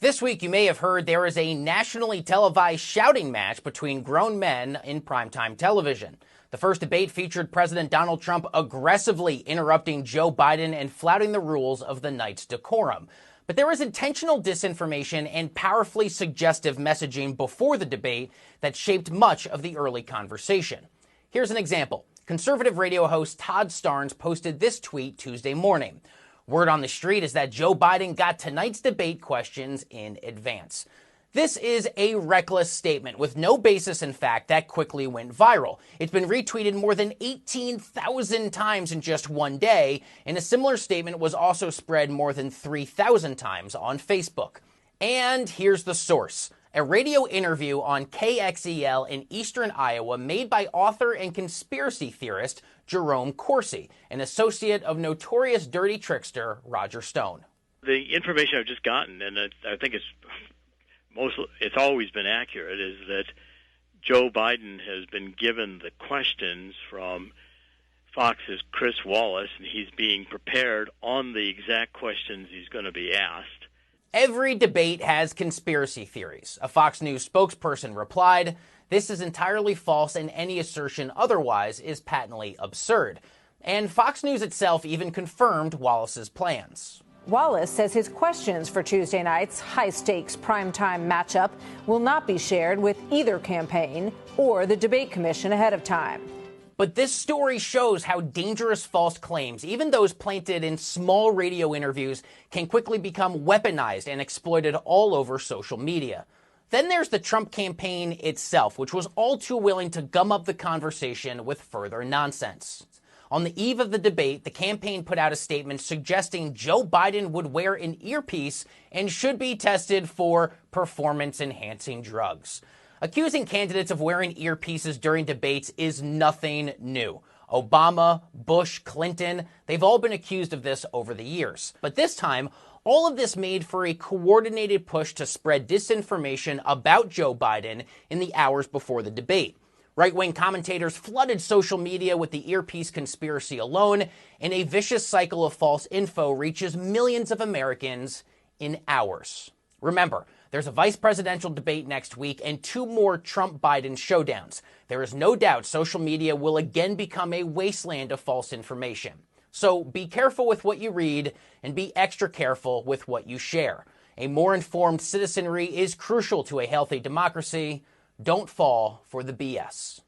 This week, you may have heard there is a nationally televised shouting match between grown men in primetime television. The first debate featured President Donald Trump aggressively interrupting Joe Biden and flouting the rules of the night's decorum. But there was intentional disinformation and powerfully suggestive messaging before the debate that shaped much of the early conversation. Here's an example. Conservative radio host Todd Starnes posted this tweet Tuesday morning. Word on the street is that Joe Biden got tonight's debate questions in advance. This is a reckless statement with no basis in fact that quickly went viral. It's been retweeted more than 18,000 times in just one day, and a similar statement was also spread more than 3,000 times on Facebook. And here's the source. A radio interview on KXEL in eastern Iowa made by author and conspiracy theorist Jerome Corsi, an associate of notorious dirty trickster Roger Stone. The information I've just gotten, and I think it's always been accurate, is that Joe Biden has been given the questions from Fox's Chris Wallace, and he's being prepared on the exact questions he's going to be asked. Every debate has conspiracy theories. A Fox News spokesperson replied, "This is entirely false and any assertion otherwise is patently absurd." And Fox News itself even confirmed Wallace's plans. Wallace says his questions for Tuesday night's high-stakes primetime matchup will not be shared with either campaign or the debate commission ahead of time. But this story shows how dangerous false claims, even those planted in small radio interviews, can quickly become weaponized and exploited all over social media. Then there's the Trump campaign itself, which was all too willing to gum up the conversation with further nonsense. On the eve of the debate, the campaign put out a statement suggesting Joe Biden would wear an earpiece and should be tested for performance-enhancing drugs. Accusing candidates of wearing earpieces during debates is nothing new. Obama, Bush, Clinton, they've all been accused of this over the years. But this time, all of this made for a coordinated push to spread disinformation about Joe Biden in the hours before the debate. Right-wing commentators flooded social media with the earpiece conspiracy alone, and a vicious cycle of false info reaches millions of Americans in hours. Remember, there's a vice presidential debate next week and 2 more Trump-Biden showdowns. There is no doubt social media will again become a wasteland of false information. So be careful with what you read and be extra careful with what you share. A more informed citizenry is crucial to a healthy democracy. Don't fall for the BS.